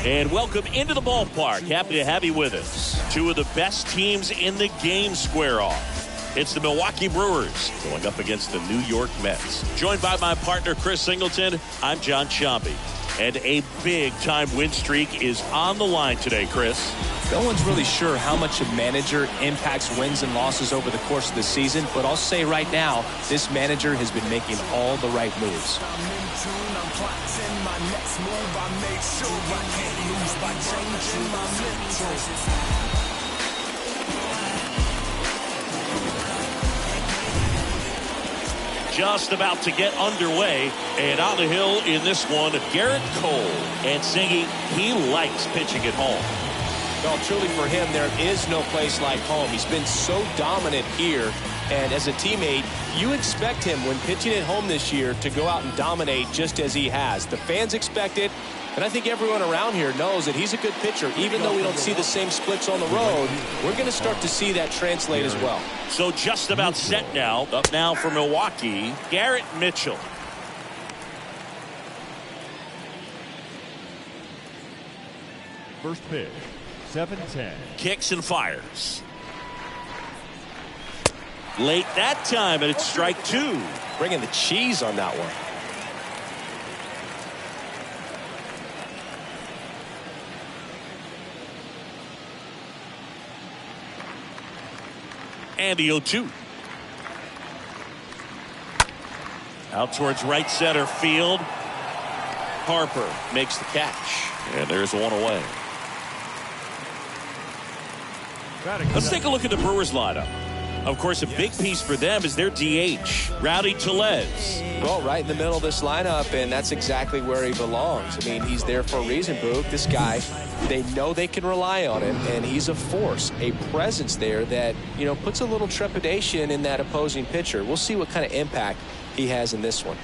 And welcome into the ballpark. Happy to have you with us. Two of the best teams in the game square off. It's the Milwaukee Brewers going up against the New York Mets. Joined by my partner, Chris Singleton, I'm John Sciambi. And a big-time win streak is on the line today, Chris. No one's really sure how much a manager impacts wins and losses over the course of the season, but I'll say right now, this manager has been making all the right moves. Just about to get underway, and on the hill in this one, Garrett Cole. And Singy, he likes pitching at home. Well, truly for him, there is no place like home. He's been so dominant here, and as a teammate, you expect him when pitching at home this year to go out and dominate just as he has. The fans expect it, and I think everyone around here knows that he's a good pitcher. Even though we don't see the same splits on the road, we're going to start to see that translate as well. So just about set now. Up now for Milwaukee, Garrett Mitchell. First pitch, 7-10. Kicks and fires. Late that time, and it's strike two. Bringing the cheese on that one. And the 0-2. Out towards right center field. Harper makes the catch. And there's one away. Let's take a look at the Brewers lineup. Of course, a big piece for them is their DH, Rowdy Tellez. Well, right in the middle of this lineup, and that's exactly where he belongs. I mean, he's there for a reason, Boog. This guy, they know they can rely on him, and he's a force, a presence there that, you know, puts a little trepidation in that opposing pitcher. We'll see what kind of impact he has in this one.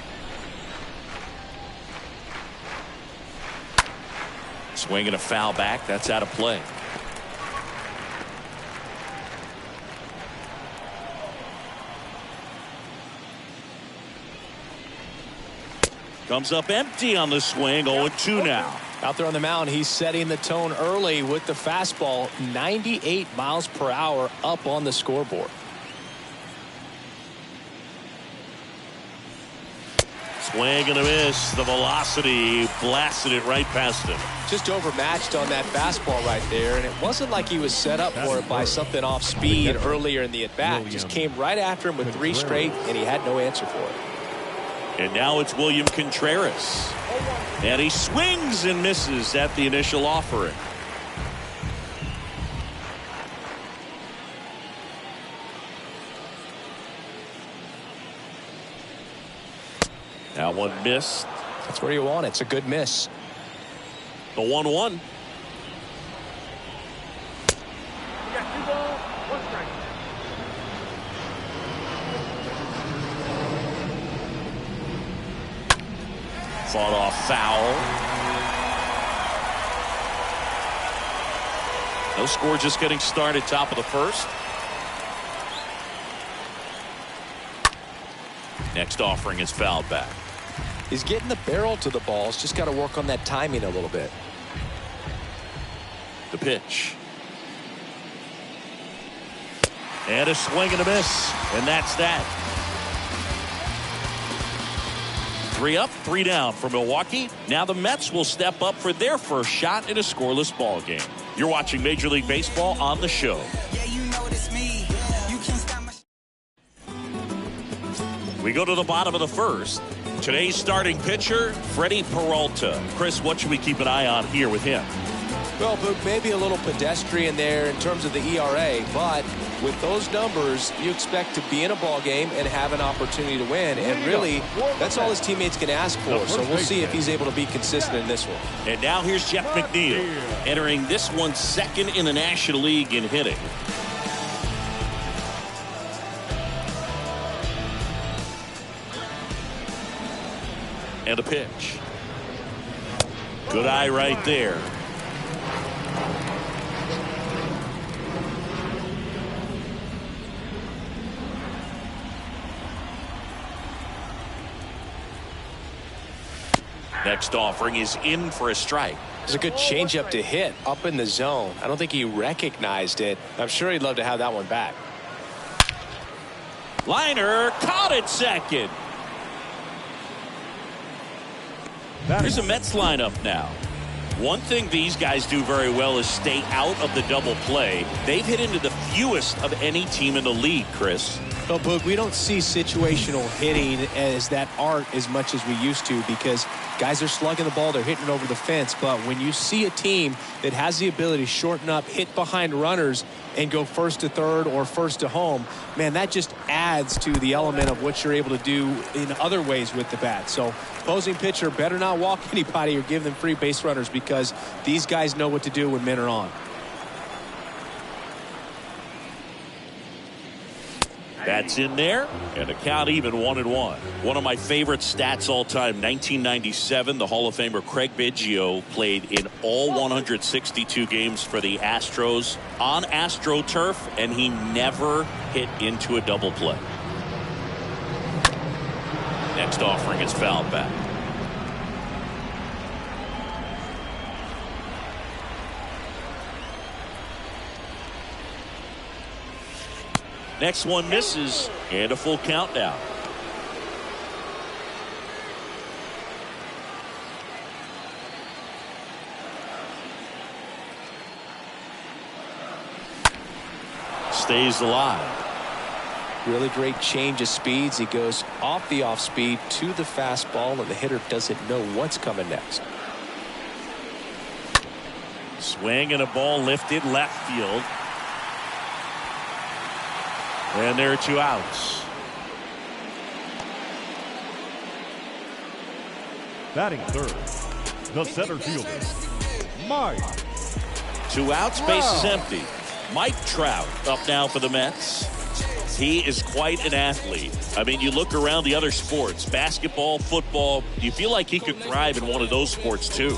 Swinging a foul back. That's out of play. Comes up empty on the swing. 0-2 now. Out there on the mound, he's setting the tone early with the fastball. 98 miles per hour up on the scoreboard. Swing and a miss. The velocity blasted it right past him. Just overmatched on that fastball right there, and it wasn't like he was set up for it by something off speed earlier in the at-bat. Just came right after him with 3 straight, and he had no answer for it. And now it's William Contreras. And he swings and misses at the initial offering. That one missed. That's where you want it. It's a good miss. The 1-1. Fought off foul. No score, just getting started. Top of the first. Next offering is fouled back. He's getting the barrel to the balls. Just got to work on that timing a little bit. The pitch. And a swing and a miss. And that's that. 3 up, 3 down for Milwaukee. Now the Mets will step up for their first shot in a scoreless ball game. You're watching Major League Baseball on the show. Yeah, you know it's me. You can't stop my... We go to the bottom of the first. Today's starting pitcher, Freddie Peralta. Chris, what should we keep an eye on here with him? Well, Boog, maybe a little pedestrian there in terms of the ERA, but with those numbers, you expect to be in a ball game and have an opportunity to win, and really, that's all his teammates can ask for, so we'll see if he's able to be consistent in this one. And now here's Jeff McNeil, entering this one second in the National League in hitting. And a pitch. Good eye right there. Next offering is in for a strike. It's a good changeup to hit up in the zone. I don't think he recognized it. I'm sure he'd love to have that one back. Liner caught at second. Here's a Mets lineup now. One thing these guys do very well is stay out of the double play. They've hit into the fewest of any team in the league, Chris. Well, Boog, we don't see situational hitting as that art as much as we used to because guys are slugging the ball, they're hitting it over the fence. But when you see a team that has the ability to shorten up, hit behind runners, and go first to third or first to home, man, that just adds to the element of what you're able to do in other ways with the bat. So opposing pitcher better not walk anybody or give them free base runners because these guys know what to do when men are on. That's in there, and a count even 1-1. One of my favorite stats all time, 1997, the Hall of Famer Craig Biggio played in all 162 games for the Astros on AstroTurf, and he never hit into a double play. Next offering is fouled back. Next one misses, and a full count now. Stays alive. Really great change of speeds. He goes off the off speed to the fastball, and the hitter doesn't know what's coming next. Swing and a ball lifted left field. And there are 2 outs. Batting third, the center fielder, Mike. 2 outs, bases empty. Mike Trout up now for the Mets. He is quite an athlete. I mean, you look around the other sports, basketball, football, you feel like he could thrive in one of those sports too.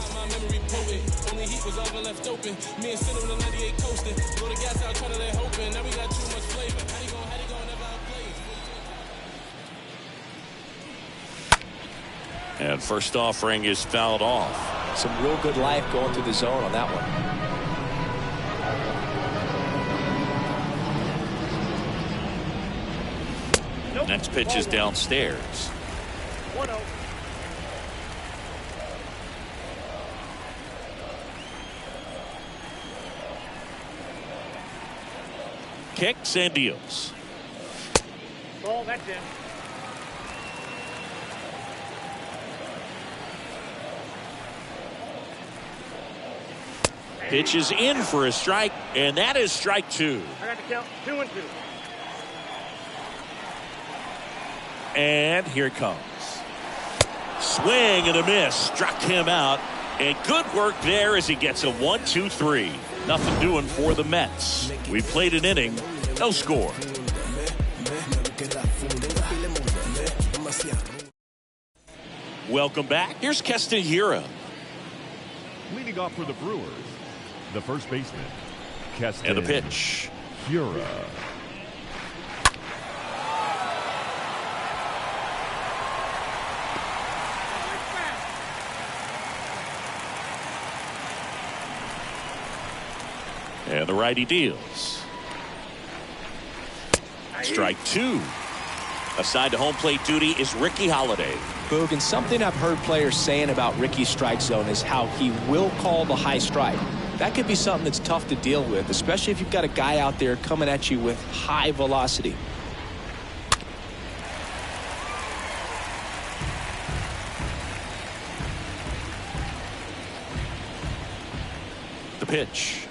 And first offering is fouled off. Some real good life going through the zone on that one. Next pitch is downstairs. 1-0. Kicks and deals. Ball, that's in. Pitch is in for a strike, and that is strike 2. I got to count 2-2. And here it comes. Swing and a miss. Struck him out. And good work there as he gets a 1-2-3. Nothing doing for the Mets. We played an inning. No score. Welcome back. Here's Keston Hiura. Leading off for the Brewers, the first baseman, Keston. And the pitch. Hiura. And the righty deals. Strike 2. Assigned to home plate duty is Ricky Holiday. Boog, and something I've heard players saying about Ricky's strike zone is how he will call the high strike. That could be something that's tough to deal with, especially if you've got a guy out there coming at you with high velocity. The pitch.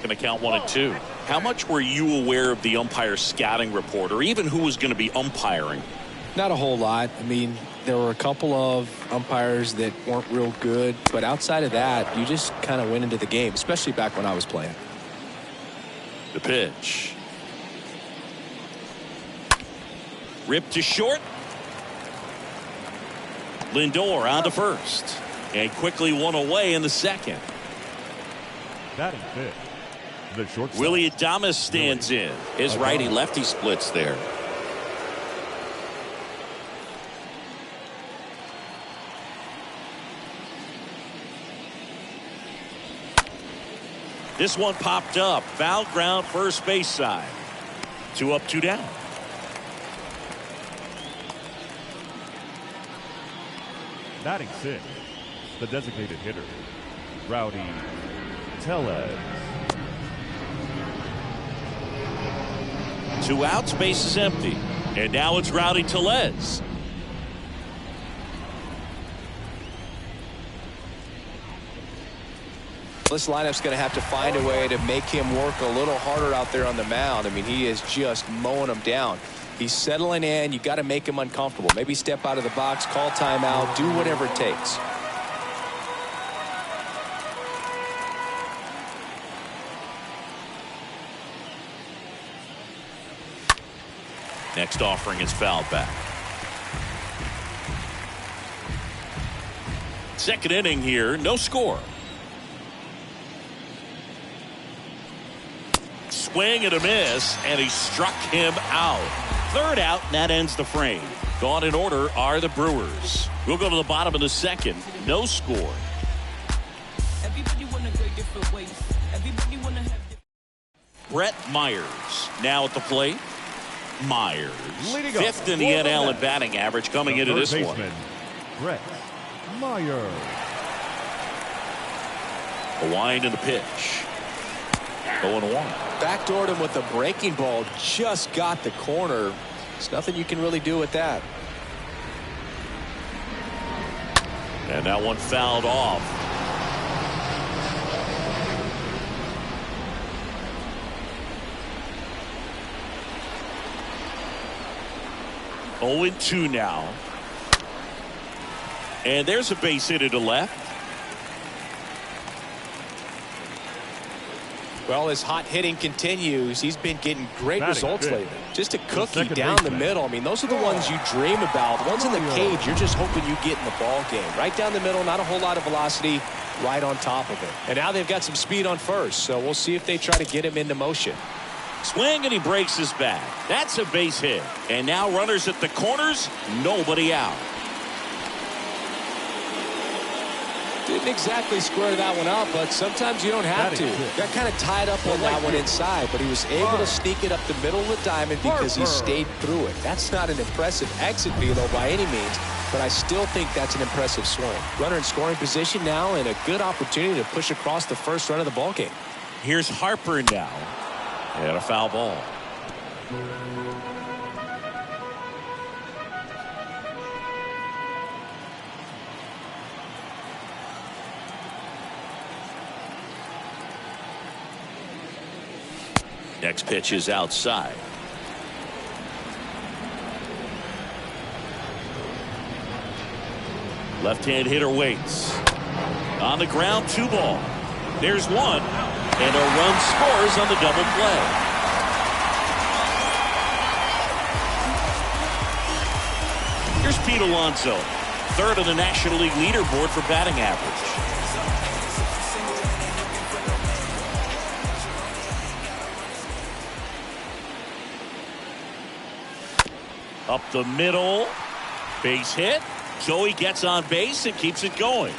Going to count 1-2. How much were you aware of the umpire scouting report, or even who was going to be umpiring? Not a whole lot. I mean, there were a couple of umpires that weren't real good, but outside of that, you just kind of went into the game, especially back when I was playing. The pitch. Ripped to short. Lindor on to first. And quickly one away in the second. Batting fifth, the shortstop, Willie Adames stands in. His righty-lefty splits there. This one popped up. Foul ground, first base side. 2 up, 2 down. Batting 6, the designated hitter, Rowdy Tellez. 2 outs, base is empty. And now it's Rowdy Tellez. This lineup's going to have to find a way to make him work a little harder out there on the mound. I mean, he is just mowing them down. He's settling in. You got to make him uncomfortable. Maybe step out of the box, call timeout, do whatever it takes. Next offering is fouled back. Second inning here, no score. Swing and a miss, and he struck him out. Third out, and that ends the frame. Gone in order are the Brewers. We'll go to the bottom of the second. No score. Everybody wanna go different ways. Everybody wanna have Brett Myers now at the plate. Myers, Leading up 5th in the for the NL in Mets, batting average coming the into third this one. baseman, Brett Myers. A wind and the pitch. 0-1. Backdoored him with a breaking ball. Just got the corner. There's nothing you can really do with that. And that one fouled off. Oh, 2 now. And there's a base hit to left. Well, as hot hitting continues, he's been getting great Batting results good. lately. Just a cookie second down the baseman. middle. I mean, those are the ones you dream about. The ones in the cage, you're just hoping you get in the ball game. Right down the middle, not a whole lot of velocity, right on top of it. And now they've got some speed on first, so we'll see if they try to get him into motion. Swing and he breaks his bat. That's a base hit. And now runners at the corners, nobody out. Didn't exactly square that one up, but sometimes you don't have to. Got kind of tied up on that one inside, but he was able to sneak it up the middle of the diamond because he stayed through it. That's not an impressive exit velo by any means, but I still think that's an impressive swing. Runner in scoring position now and a good opportunity to push across the first run of the ballgame. Here's Harper now. And a foul ball. Next pitch is outside. Left-hand hitter waits. On the ground, 2 ball. There's 1. And a run scores on the double play. Here's Pete Alonso, 3rd on the National League leaderboard for batting average. Up the middle. Base hit. Joey gets on base and keeps it going.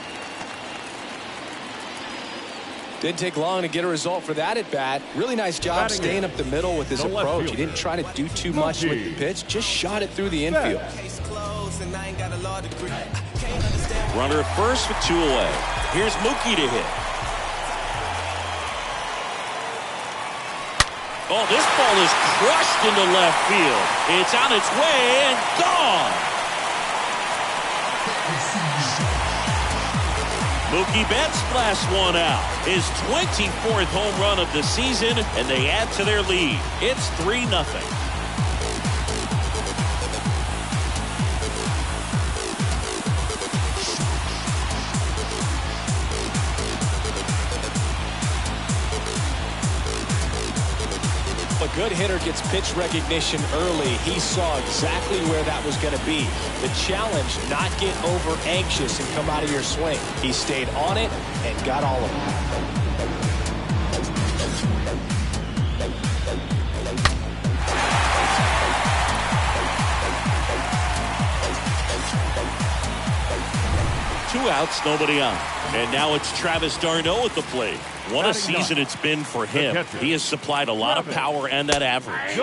Didn't take long to get a result for that at bat. Really nice job staying up the middle with his approach. He didn't try to do too much with the pitch, just shot it through the infield. Runner at first with 2 away. Here's Mookie to hit. Oh, this ball is crushed into left field. It's on its way and gone. Mookie Betts blasts one out. His 24th home run of the season, and they add to their lead. It's 3-0. A good hitter gets pitch recognition early. He saw exactly where that was going to be. The challenge, not get over anxious and come out of your swing. He stayed on it and got all of it. Two outs, nobody on. And now it's Travis d'Arnaud at the plate. What a season it's been for him. He has supplied a lot of power and that average.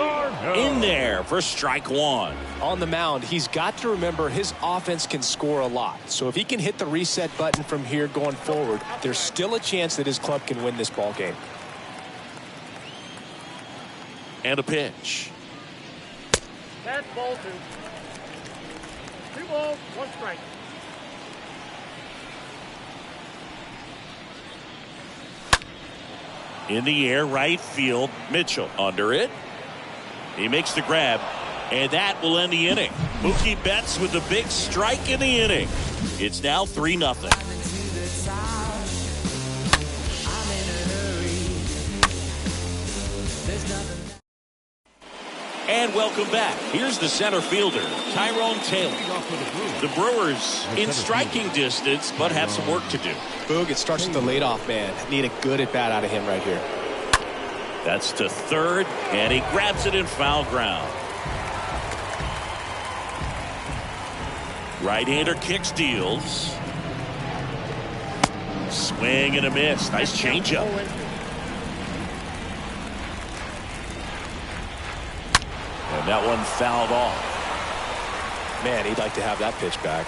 In there for strike one. On the mound, he's got to remember his offense can score a lot. So if he can hit the reset button from here going forward, there's still a chance that his club can win this ball game. And a pitch. That's ball 2. 2 balls, 1 strike. In the air, right field. Mitchell under it. He makes the grab, and that will end the inning. Mookie Betts with the big strike in the inning. It's now 3-0. And welcome back. Here's the center fielder, Tyrone Taylor. The Brewers in striking distance, but have some work to do. Boog, it starts with the leadoff man. Need a good at-bat out of him right here. That's to third, and he grabs it in foul ground. Right-hander kicks, deals. Swing and a miss. Nice changeup. And that one fouled off. Man, he'd like to have that pitch back.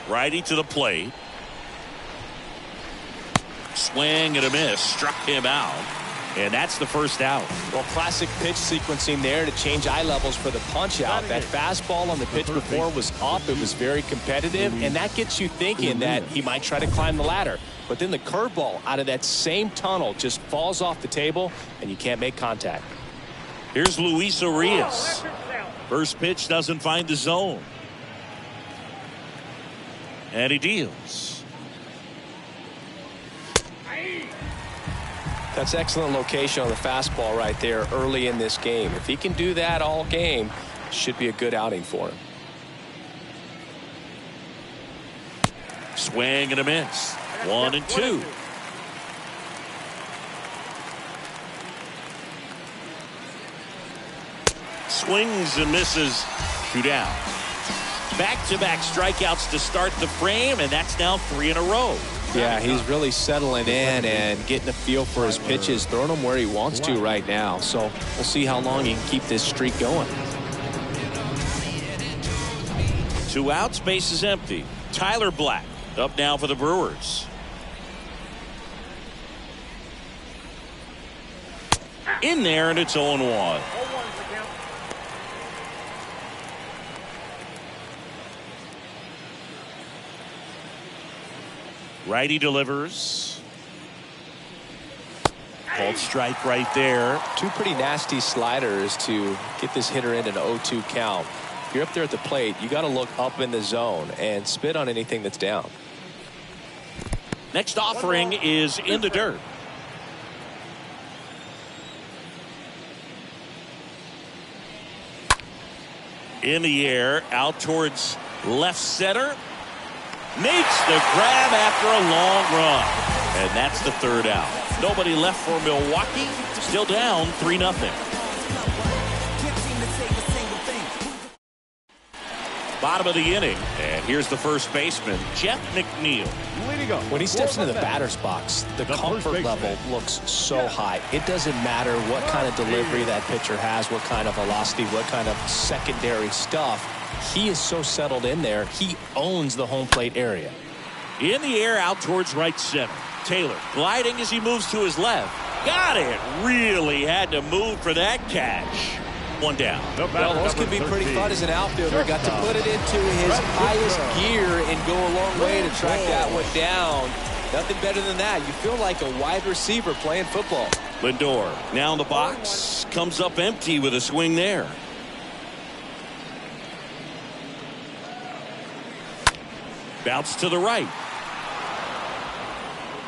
Righty to the plate. Swing and a miss. Struck him out. And that's the first out. Well, classic pitch sequencing there to change eye levels for the punch out. That fastball on the pitch before was up. It was very competitive. And that gets you thinking that he might try to climb the ladder. But then the curveball out of that same tunnel just falls off the table and you can't make contact. Here's Luis Urias. First pitch doesn't find the zone. And he deals. That's excellent location on the fastball right there early in this game. If he can do that all game, should be a good outing for him. Swing and a miss. 1-2. Swings and misses. 2 down. Back-to-back strikeouts to start the frame, and that's now 3 in a row. Yeah, he's really settling in and getting a feel for his pitches, throwing them where he wants to right now. So we'll see how long he can keep this streak going. 2 outs, base is empty. Tyler Black up now for the Brewers. In there, and it's 0-1. Righty delivers. Called strike right there. 2 pretty nasty sliders to get this hitter in an 0-2 count. If you're up there at the plate, you got to look up in the zone and spit on anything that's down. Next offering is in the dirt. In the air, out towards left center. Makes the grab after a long run. And that's the 3rd out. Nobody left for Milwaukee. Still down 3-0. Bottom of the inning. And here's the first baseman, Jeff McNeil. When he steps into the batter's box, the comfort level looks so high. It doesn't matter what kind of delivery that pitcher has, what kind of velocity, what kind of secondary stuff. He is so settled in there. He owns the home plate area. In the air, out towards right center. Taylor gliding as he moves to his left. Got it. Really had to move for that catch. 1 down. Well, those can be pretty fun as an outfielder. Got to put it into his highest gear and go a long way to track that one down. Nothing better than that. You feel like a wide receiver playing football. Lindor now in the box. Comes up empty with a swing there. Bounce to the right.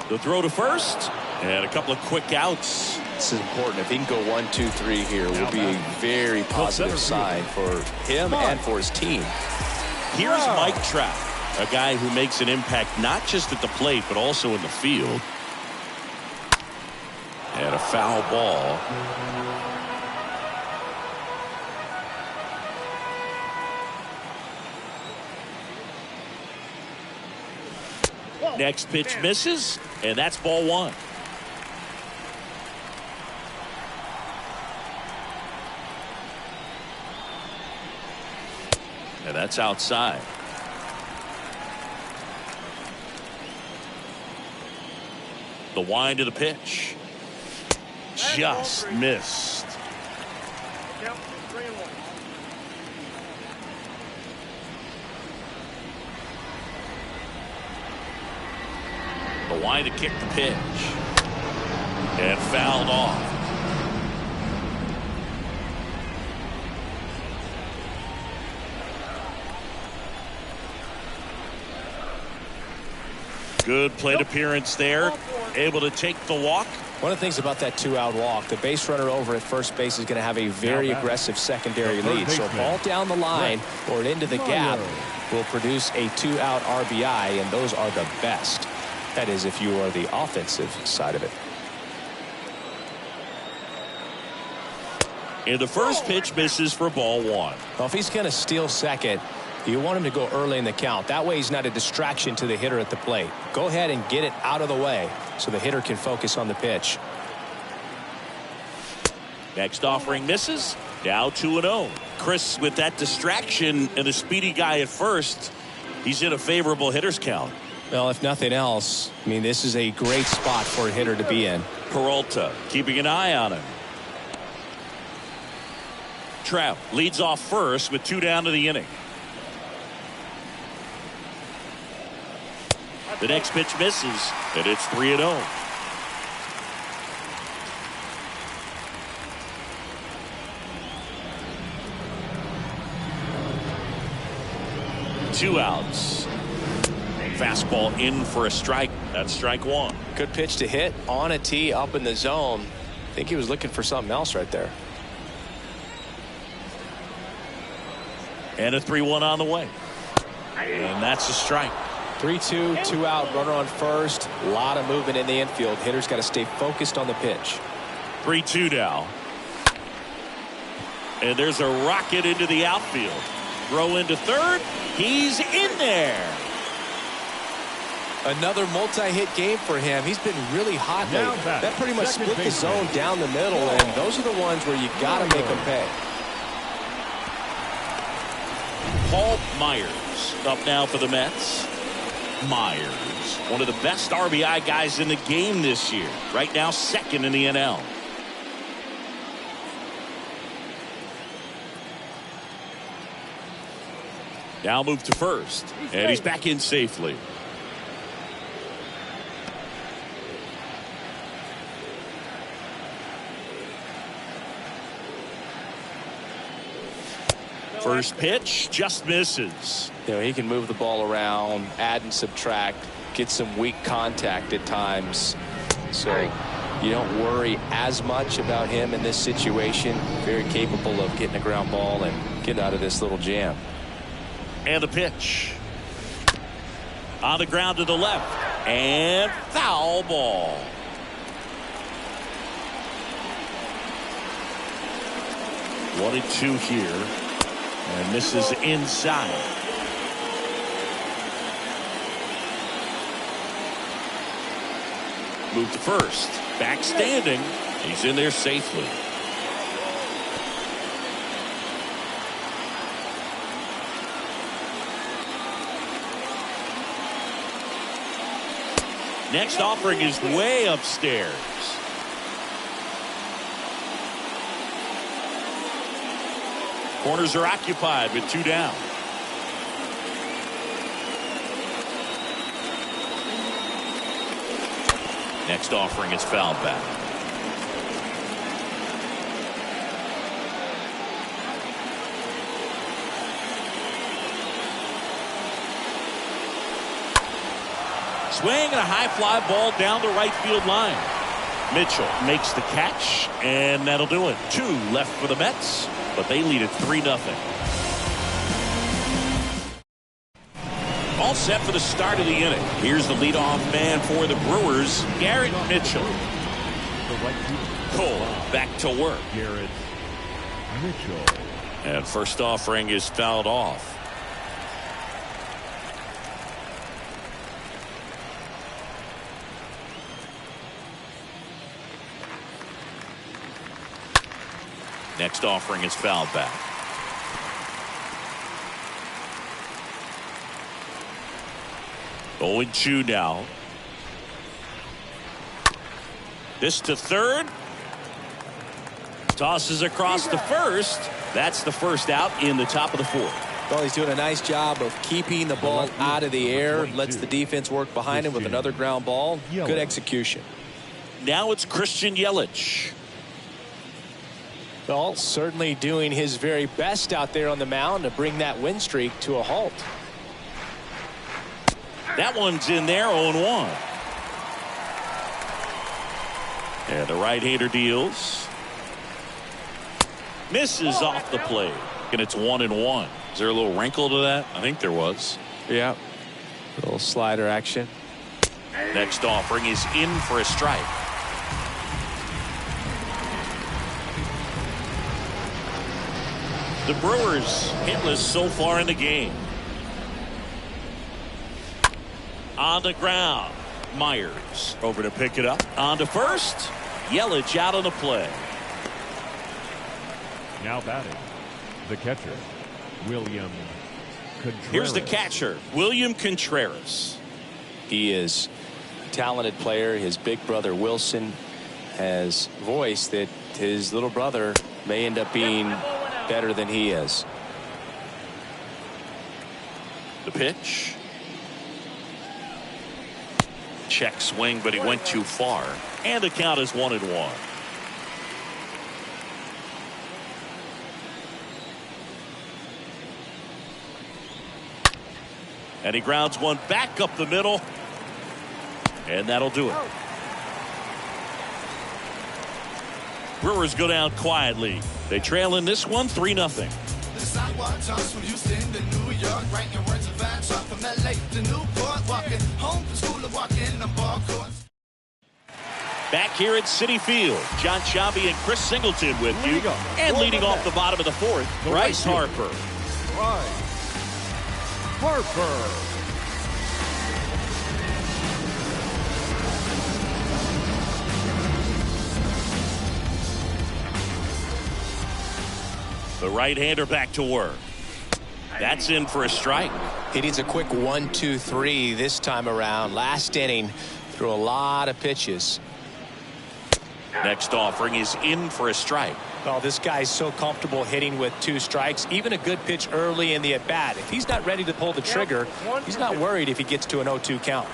The throw to first. And a couple of quick outs. This is important. If he can go 1, 2, 3 here, will be a very positive sign for him and for his team. Here's Mike Trout, a guy who makes an impact not just at the plate, but also in the field. And a foul ball. Next pitch misses, and that's ball one. And that's outside. The wind of the pitch. Just missed. Count 3-1. The wind to kick the pitch. And fouled off. Good plate appearance there. Able to take the walk. One of the things about that 2-out walk, the base runner over at first base is going to have a very aggressive secondary lead. So a ball down the line or into the gap will produce a 2-out RBI, and those are the best. That is, if you are the offensive side of it. And the first pitch misses for ball one. Well, if he's going to steal second, you want him to go early in the count. That way he's not a distraction to the hitter at the plate. Go ahead and get it out of the way so the hitter can focus on the pitch. Next offering misses. Now 2-0. Chris, with that distraction and the speedy guy at first, he's in a favorable hitter's count. Well, if nothing else, I mean, this is a great spot for a hitter to be in. Peralta keeping an eye on him. Trout leads off first with 2 down to the inning. The next pitch misses, and it's 3-0. Two outs. Fastball in for a strike. That's strike one. Good pitch to hit on a tee up in the zone. I think he was looking for something else right there. And a 3-1 on the way. And that's a strike. 3-2, 2-out, runner on first. A lot of movement in the infield. Hitter's got to stay focused on the pitch. 3-2 now. And there's a rocket into the outfield. Throw into third. He's in there. Another multi-hit game for him. He's been really hot lately. That pretty much split the zone down the middle, and those are the ones where you got to make them pay. Paul Myers up now for the Mets. Myers, one of the best RBI guys in the game this year. Right now, second in the NL. Now move to first, and he's back in safely. First pitch just misses. You know, he can move the ball around, add and subtract, get some weak contact at times. So you don't worry as much about him in this situation. Very capable of getting a ground ball and getting out of this little jam. And the pitch. On the ground to the left. And foul ball. One and two here. And this is inside. Move to first. Back standing. He's in there safely. Next offering is way upstairs. Corners are occupied with 2 down. Next offering is fouled back. Swing and a high fly ball down the right field line. Mitchell makes the catch, and that'll do it. 2 left for the Mets, but they lead it 3-0. All set for the start of the inning. Here's the leadoff man for the Brewers, Garrett Mitchell. Cole back to work. Garrett Mitchell. And first offering is fouled off. Next offering is fouled back. Oh, and 2 now. This to third. Tosses across to first. That's the first out in the top of the 4th. Well, he's doing a nice job of keeping the ball out of the air. Lets the defense work behind him with another ground ball. Good execution. Now it's Christian Yelich. Well, certainly doing his very best out there on the mound to bring that win streak to a halt. That one's in there, 0-1. And the right-hander deals. Misses off the plate. And it's 1-1. Is there a little wrinkle to that? I think there was. Yeah. A little slider action. Next offering is in for a strike. The Brewers hitless so far in the game. On the ground. Myers over to pick it up. On to first. Yelich out on the play. Now batting, the catcher, William Contreras. Here's the catcher, William Contreras. He is a talented player. His big brother Wilson has voiced that his little brother may end up being better than he is. The pitch. Check swing, but he went too far. And the count is 1-1. And he grounds one back up the middle. And that'll do it. Brewers go down quietly. They trail in this one 3-0. The sidewalk talks from Houston to New York, writing words of vans off from LA to Newport, walking home from school to walking the ball courts. Back here at Citi Field, John Sciambi and Chris Singleton with you. And leading off the bottom of the 4th, Bryce Harper. Harper. The right-hander back to work. That's in for a strike. He needs a quick 1-2-3 this time around. Last inning, threw a lot of pitches. Next offering is in for a strike. Well, this guy's so comfortable hitting with 2 strikes. Even a good pitch early in the at-bat. If he's not ready to pull the trigger, he's not worried if he gets to an 0-2 count.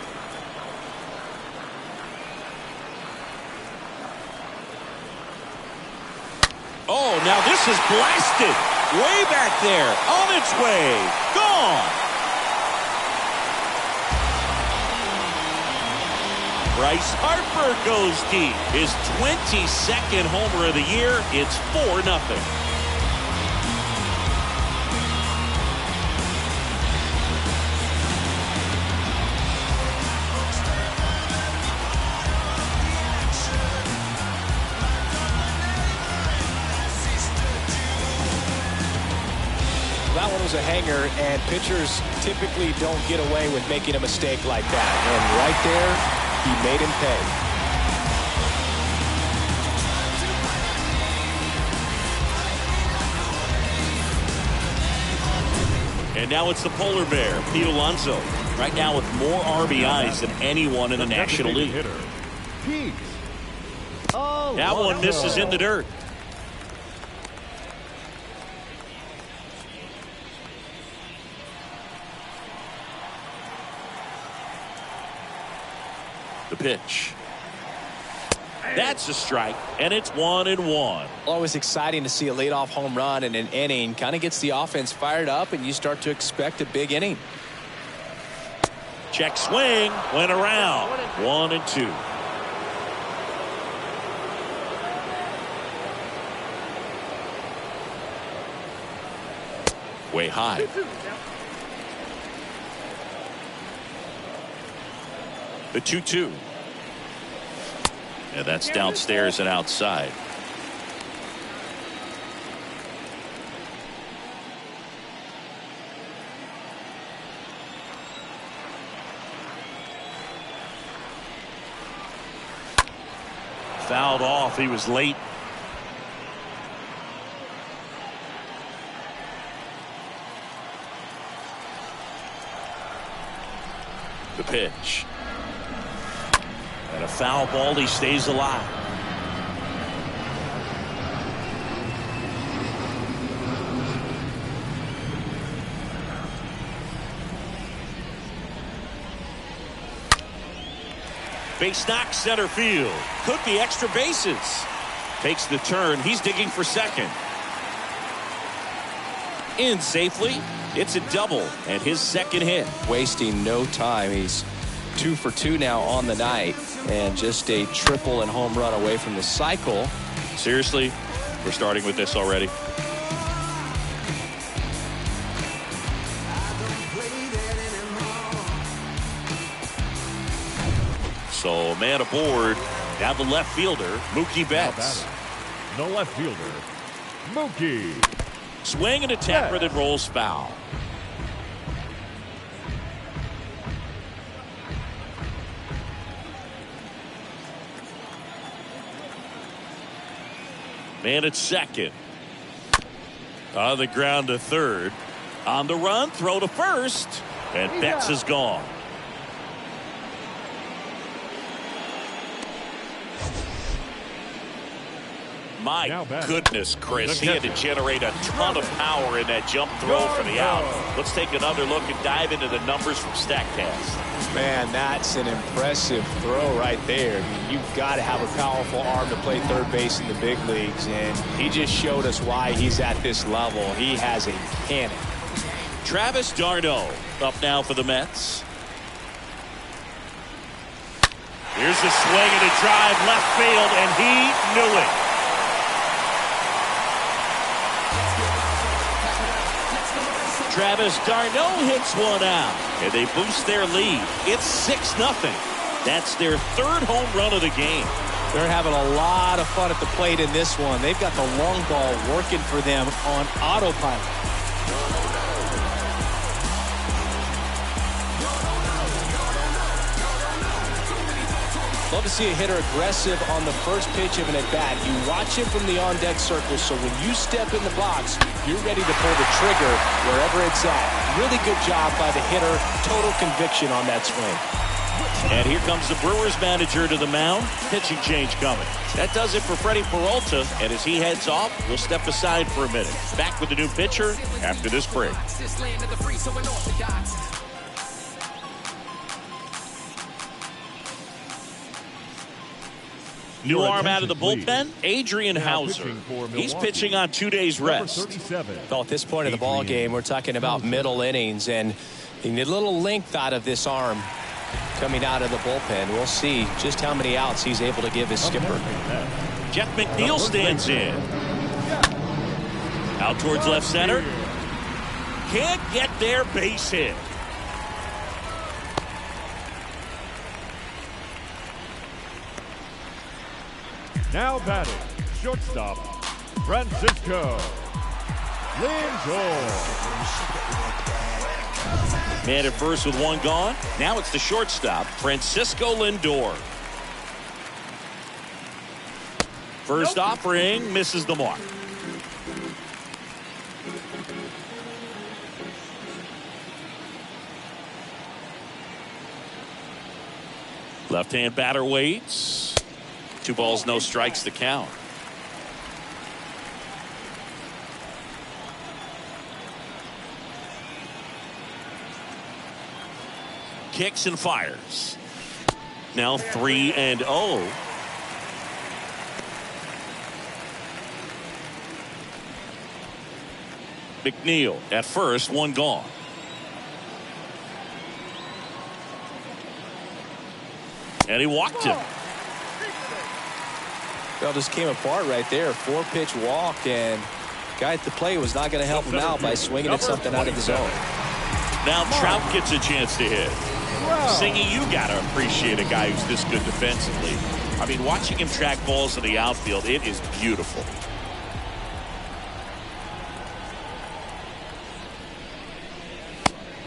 Oh, now this is blasted. Way back there. On its way. Gone. Bryce Harper goes deep. His 22nd homer of the year. It's 4-0. That one was a hanger, and pitchers typically don't get away with making a mistake like that. And right there, he made him pay. And now it's the polar bear, Pete Alonso. Right now with more RBIs than anyone in the National League. Pete. That one misses in the dirt. The pitch. That's a strike, and it's 1-1. Always exciting to see a leadoff home run in an inning. Kind of gets the offense fired up, and you start to expect a big inning. Check swing, went around. 1-2. Way high. The 2-2. Yeah, that's downstairs and outside. Fouled off. He was late. pitch. And a foul ball. He stays alive. Base knock center field. Could be extra bases. Takes the turn. He's digging for second. In safely. It's a double and his second hit. Wasting no time. He's 2 for 2 now on the night, and just a triple and home run away from the cycle. Seriously, we're starting with this already. So man aboard. Now the left fielder, Mookie Betts. The left fielder, Mookie. Swing and a tapper that rolls foul. Man at second. On the ground to third. On the run, throw to first. And Betts is gone. My goodness, Chris, he had to generate a ton of power in that jump throw for the out. Let's take another look and dive into the numbers from StatCast. Man, that's an impressive throw right there. I mean, you've got to have a powerful arm to play third base in the big leagues, and he just showed us why he's at this level. He has a cannon. Travis d'Arnaud up now for the Mets. Here's a swing and a drive left field, and he knew it. Travis d'Arnaud hits one out, and they boost their lead. It's 6-0. That's their third home run of the game. They're having a lot of fun at the plate in this one. They've got the long ball working for them on autopilot. Love to see a hitter aggressive on the first pitch of an at-bat. You watch him from the on-deck circle, so when you step in the box, you're ready to pull the trigger wherever it's at. Really good job by the hitter. Total conviction on that swing. And here comes the Brewers manager to the mound. Pitching change coming. That does it for Freddie Peralta. And as he heads off, we'll step aside for a minute. Back with the new pitcher after this break. New arm out of the bullpen, Adrian Hauser. He's pitching on 2 days rest. Well, at this point of the ball game, we're talking about middle innings, and you need a little length out of this arm coming out of the bullpen. We'll see just how many outs he's able to give his skipper. Jeff McNeil stands in. Out towards left center. Can't get there, base hit. Now batting, shortstop, Francisco Lindor. Man at first with one gone. Now it's the shortstop, Francisco Lindor. First offering misses the mark. Left-hand batter waits. 2 balls, no strikes to count. Kicks and fires. Now 3-0. McNeil at first, one gone. And he walked him. Well, just came apart right there. 4-pitch walk, and guy at the plate was not going to help him out by swinging at something out of the zone. Now Trout gets a chance to hit. Singy, you got to appreciate a guy who's this good defensively. I mean, watching him track balls in the outfield, it is beautiful.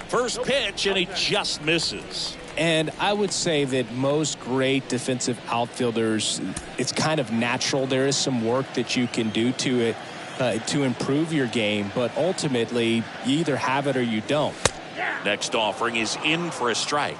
First pitch, and he just misses. And I would say that most great defensive outfielders, it's kind of natural. There is some work that you can do to it to improve your game, but ultimately you either have it or you don't. Next offering is in for a strike.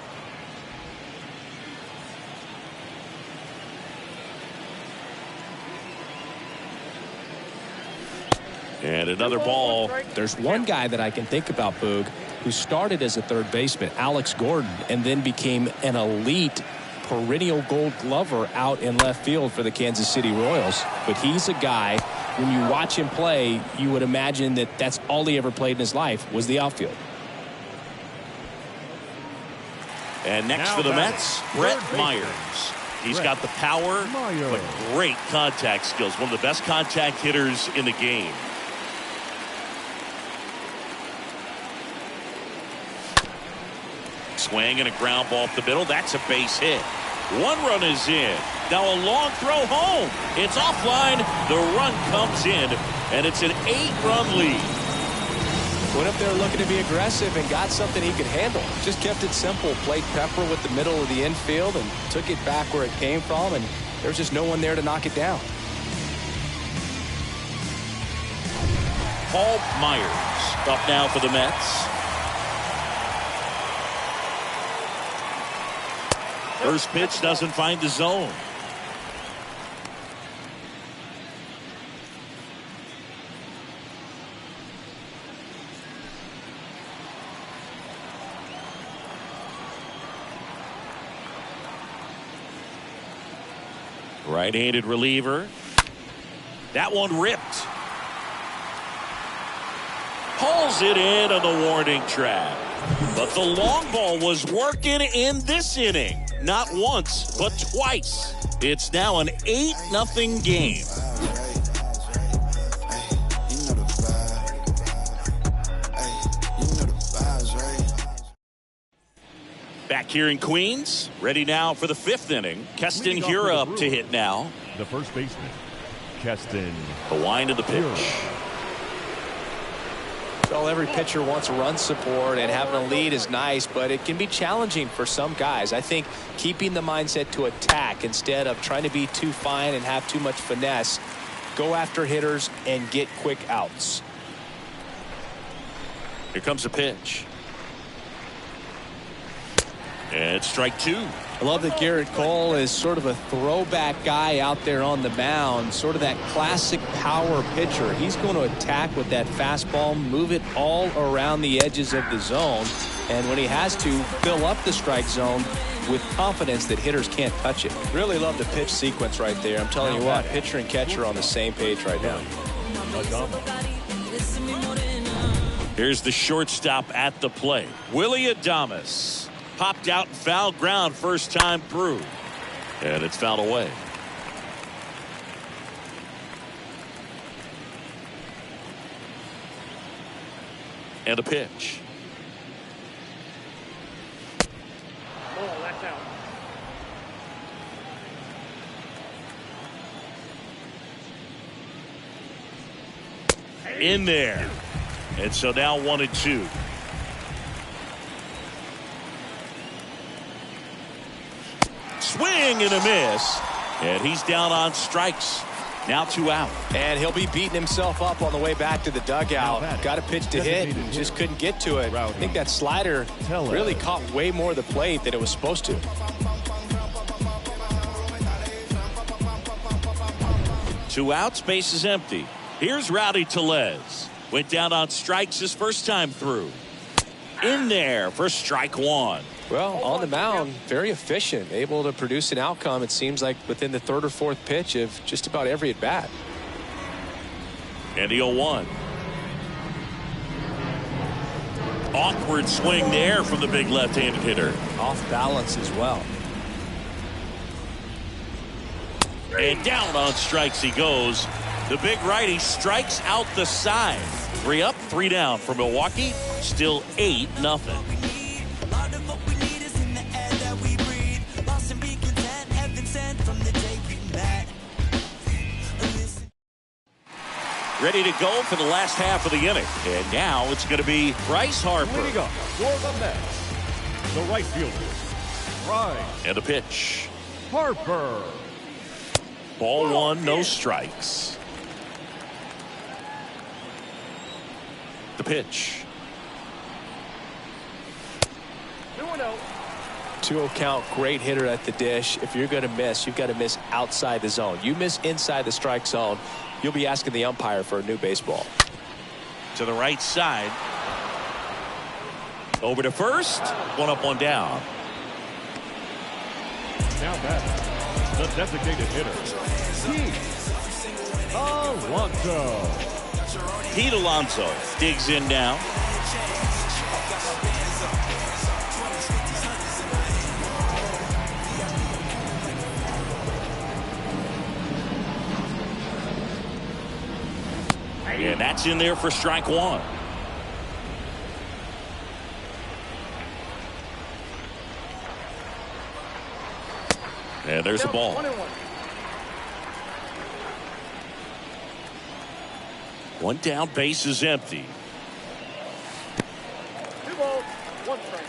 And another ball. There's one guy that I can think about, Boog, who started as a third baseman, Alex Gordon, and then became an elite perennial Gold Glover out in left field for the Kansas City Royals. But he's a guy, when you watch him play, you would imagine that that's all he ever played in his life was the outfield. And next for the Mets, Brett Myers. He's got the power, but great contact skills. One of the best contact hitters in the game. Swing and a ground ball up the middle. That's a base hit. One run is in. Now a long throw home. It's offline. The run comes in, and it's an 8-run lead. Went up there looking to be aggressive and got something he could handle. Just kept it simple. Played pepper with the middle of the infield and took it back where it came from, and there's just no one there to knock it down. Paul Myers up now for the Mets. First pitch doesn't find the zone. Right-handed reliever. That one ripped. Pulls it in on the warning track. But the long ball was working in this inning. Not once, but twice. It's now an 8-0 game. Back here in Queens, ready now for the 5th inning. Keston Hiura up to hit now. The first baseman, Keston. The wind of the pitch. Well, every pitcher wants run support, and having a lead is nice, but it can be challenging for some guys. I think keeping the mindset to attack instead of trying to be too fine and have too much finesse. Go after hitters and get quick outs. Here comes a pitch. And it's strike 2. I love that Garrett Cole is sort of a throwback guy out there on the mound, sort of that classic power pitcher. He's going to attack with that fastball, move it all around the edges of the zone, and when he has to, fill up the strike zone with confidence that hitters can't touch it. Really love the pitch sequence right there. I'm telling you what, pitcher and catcher are on the same page right now. Here's the shortstop at the plate, Willie Adames. Popped out foul ground first time through. And it's fouled away. And a pitch. Oh, that's out. In there. And so now 1-2. Swing and a miss, and he's down on strikes. Now 2 out. And he'll be beating himself up on the way back to the dugout. Got a pitch to hit and just couldn't get to it. I think that slider really caught way more of the plate than it was supposed to. 2 outs, base is empty. Here's Rowdy Tellez. Went down on strikes his first time through. In there for strike 1. Well, on the mound, very efficient, able to produce an outcome, it seems like, within the 3rd or 4th pitch of just about every at-bat. And the 0-1. Awkward swing there from the big left-handed hitter. Off balance as well. And down on strikes he goes. The big righty strikes out the side. 3 up, 3 down for Milwaukee. Still 8-0. Ready to go for the last half of the inning. And now it's going to be Bryce Harper. Leading up for the Mets, the right fielder, Bryce. And a pitch. Harper. Ball 1, no strikes. The pitch. 2-0. 2-0 count, great hitter at the dish. If you're going to miss, you've got to miss outside the zone. You miss inside the strike zone, you'll be asking the umpire for a new baseball. To the right side. Over to first. One up, one down. Now batting, the designated hitter, Pete Alonso. Pete Alonso digs in now. And that's in there for strike one. And there's the ball. 1-1. One down, base is empty. 2 balls, 1 strike.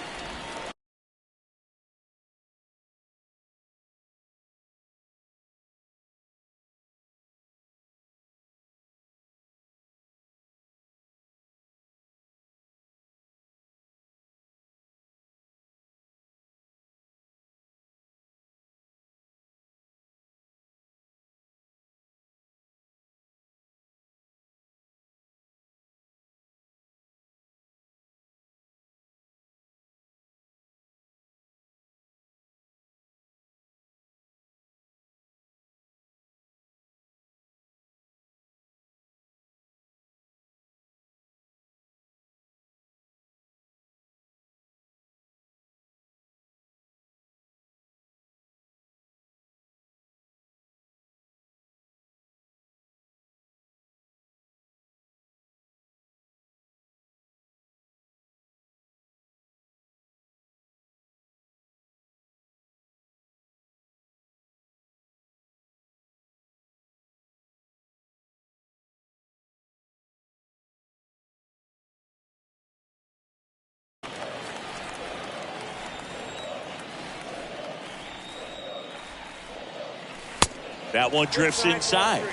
That one drifts inside.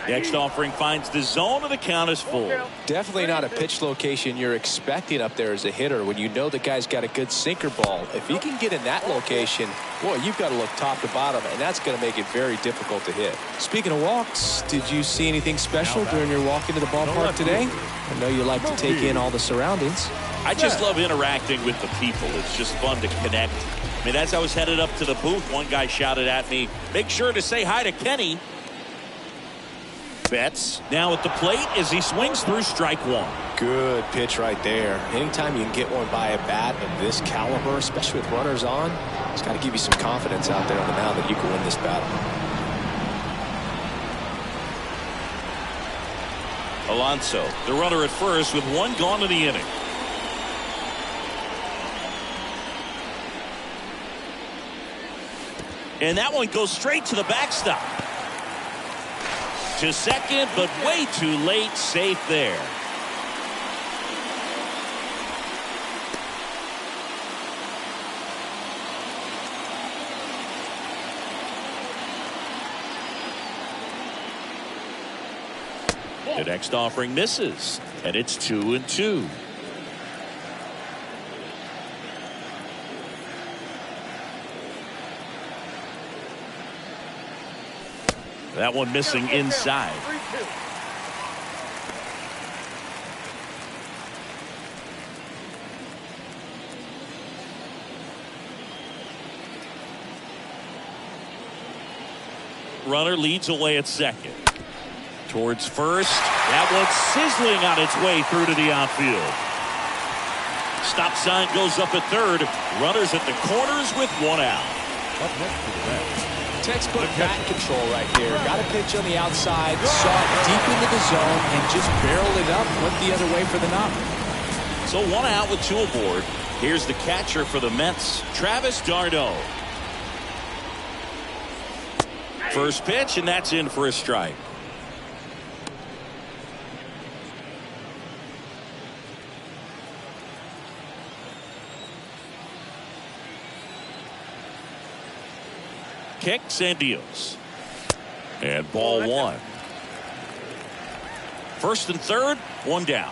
Next offering finds the zone, and the count is full. Definitely not a pitch location you're expecting up there as a hitter when you know the guy's got a good sinker ball. If he can get in that location, boy, you've got to look top to bottom, and that's going to make it very difficult to hit. Speaking of walks, did you see anything special during your walk into the ballpark today? I know you like to take in all the surroundings. I just love interacting with the people. It's just fun to connect. I mean, as I was headed up to the booth, one guy shouted at me, "Make sure to say hi to Kenny." Betts now at the plate as he swings through strike one. Good pitch right there. Anytime you can get one by a bat of this caliber, especially with runners on, it's got to give you some confidence out there on the mound that you can win this battle. Alonso, the runner at first with one gone in the inning. And that one goes straight to the backstop. To second, but way too late. Safe there. The next offering misses, and it's 2-2. That one missing inside. 3-2. Runner leads away at second. Towards first. That one sizzling on its way through to the outfield. Stop sign goes up at third. Runners at the corners with one out. Up next to the bat. Textbook bat control right here. Got a pitch on the outside, saw it deep into the zone, and just barreled it up, went the other way for the knock. So one out with two aboard. Here's the catcher for the Mets, Travis d'Arnaud. First pitch, and that's in for a strike. Kicks and deals. And ball one. First and third, one down.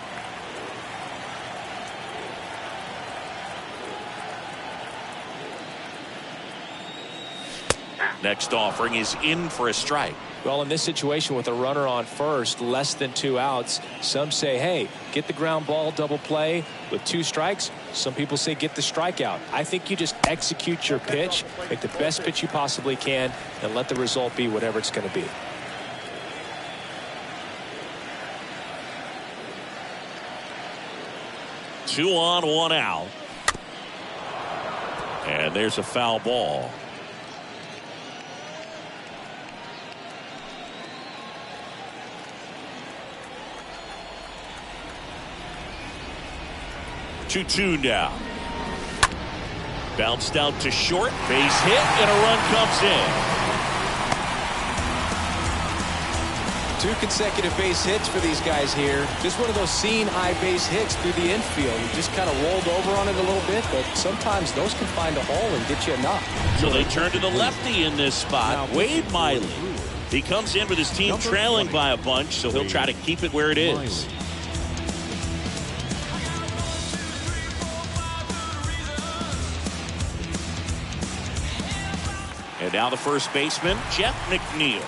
Next offering is in for a strike. Well, in this situation with a runner on first, less than 2 outs, some say, hey, get the ground ball, double play with 2 strikes. Some people say get the strikeout. I think you just execute your pitch, make the best pitch you possibly can, and let the result be whatever it's going to be. Two on, 1 out. And there's a foul ball. Two now. Bounced out to short. Base hit and a run comes in. 2 consecutive base hits for these guys here. Just one of those seeing eye base hits through the infield. You just kind of rolled over on it a little bit, but sometimes those can find a hole and get you a knock. So they turn to the lefty in this spot, Wade Miley. He comes in with his team trailing by a bunch, so he'll try to keep it where it is. And now the first baseman, Jeff McNeil.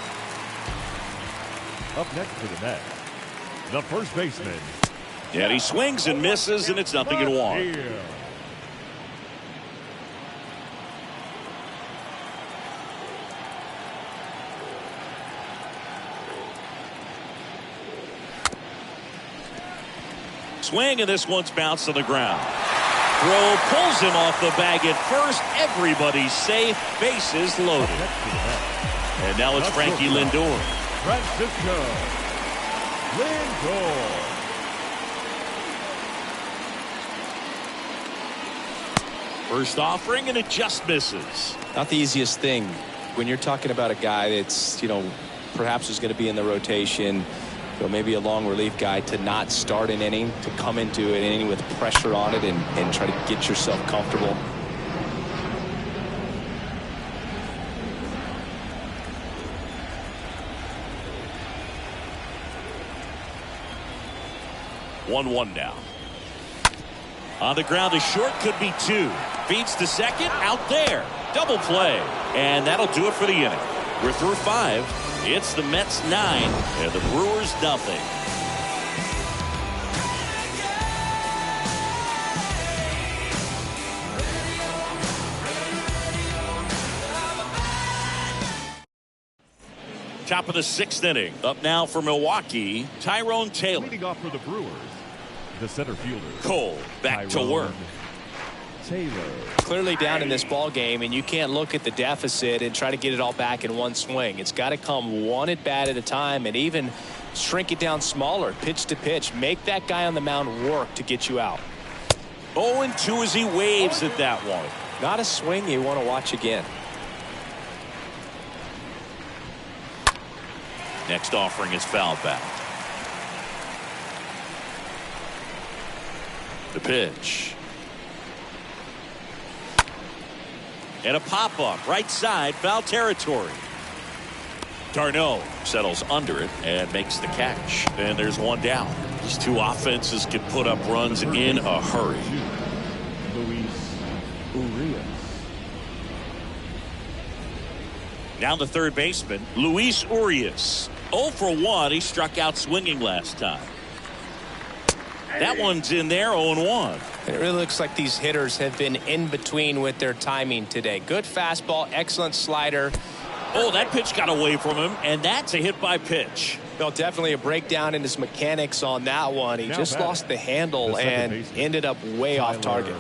Up next for the Mets, the first baseman. And he swings and misses, and it's 0-1. Swing, and this one's bounced to the ground. Throw pulls him off the bag at first. Everybody's safe. Bases loaded. And now it's Frankie Lindor. Francisco Lindor. First offering, and it just misses. Not the easiest thing when you're talking about a guy that's, perhaps is going to be in the rotation, maybe a long relief guy, to not start an inning, to come into an inning with pressure on it and try to get yourself comfortable. One now. On the ground, a short, could be 2. Feeds to second, out there. Double play. And that'll do it for the inning. We're through 5. It's the Mets 9 and the Brewers nothing. Top of the 6th inning. Up now for Milwaukee, Tyrone Taylor. Leading off for the Brewers, the center fielder, Cole back to work. Taylor. Clearly down in this ball game, and you can't look at the deficit and try to get it all back in one swing. It's got to come one at bat at a time, and even shrink it down smaller, pitch to pitch. Make that guy on the mound work to get you out. 0-2 as he waves at that one. Not a swing you want to watch again. Next offering is foul back. The pitch. And a pop-up, right side, foul territory. Darno settles under it and makes the catch. And there's one down. These two offenses can put up runs in a hurry. Luis Urias. Now the third baseman, Luis Urias. 0 for 1. He struck out swinging last time. That one's in there, 0-1. It really looks like these hitters have been in between with their timing today. Good fastball, excellent slider. Oh, that pitch got away from him, and that's a hit by pitch. Well, definitely a breakdown in his mechanics on that one. He just lost the handle and ended up way off target.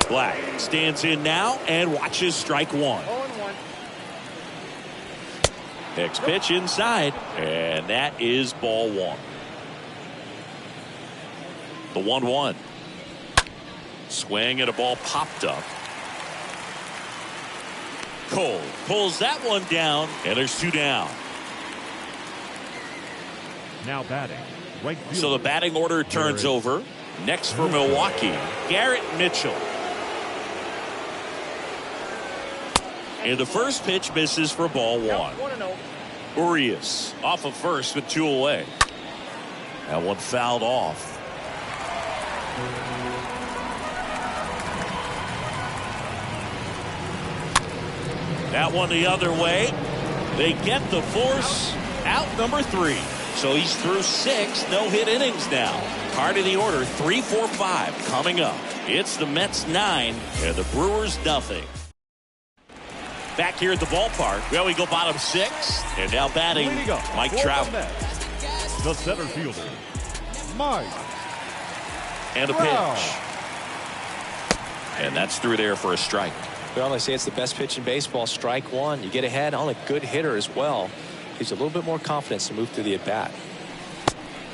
Black stands in now and watches strike 1. 0-1. Next pitch inside, and that is ball 1. The 1-1. Swing and a ball popped up. Cole pulls that one down, and there's 2 down. Now batting, right fielder. So the batting order turns over. Next for Milwaukee, Garrett Mitchell. And the first pitch misses for ball 1. 1-0. Urias off of first with 2 away. That one fouled off. That one the other way. They get the force out number 3. So he's through 6 no-hit innings now. Part of the order, 3, 4, 5 coming up. It's the Mets 9 and the Brewers nothing. Back here at the ballpark, well, we go bottom 6. And now batting, Mike Trout. The center fielder, Mike. And a pitch. And that's through there for a strike. Well, they say it's the best pitch in baseball. Strike one. You get ahead on a good hitter as well. Gives you a little bit more confidence to move through the at-bat.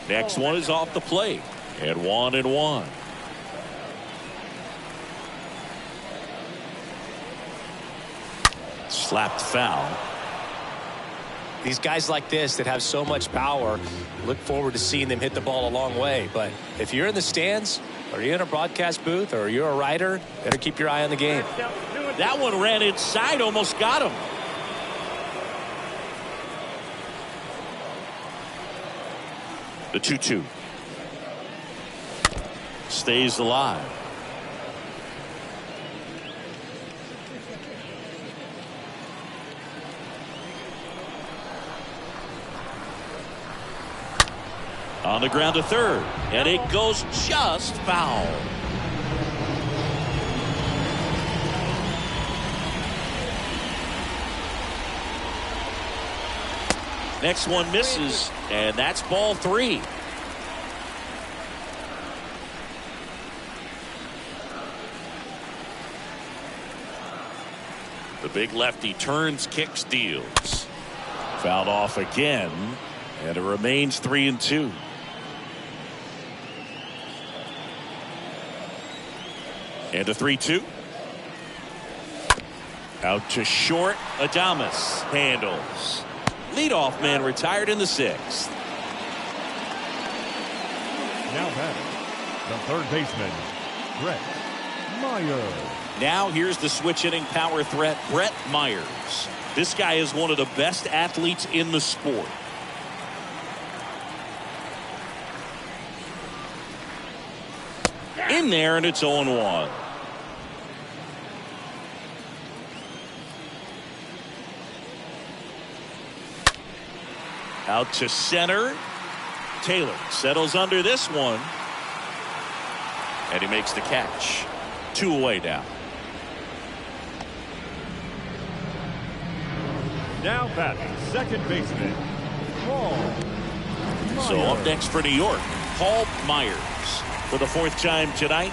Next one is off the plate. And 1-1. Slapped foul. These guys like this that have so much power, look forward to seeing them hit the ball a long way. But if you're in the stands, or you're in a broadcast booth, or you're a writer, better keep your eye on the game. That one ran inside, almost got him. The 2-2. Stays alive. On the ground to third, and it goes just foul. Next one misses, and that's ball 3. The big lefty turns, kicks, deals. Fouled off again, and it remains 3-2. And a 3-2. Out to short. Adames handles. Leadoff man retired in the 6th. Now batting, the third baseman, Brett Myers. Now here's the switch hitting power threat, Brett Myers. This guy is one of the best athletes in the sport. In there, and it's 0-1. Out to center. Taylor settles under this one. And he makes the catch. 2 away now. Now batting, second baseman, Paul Myers. So up next for New York, Paul Myers for the 4th time tonight.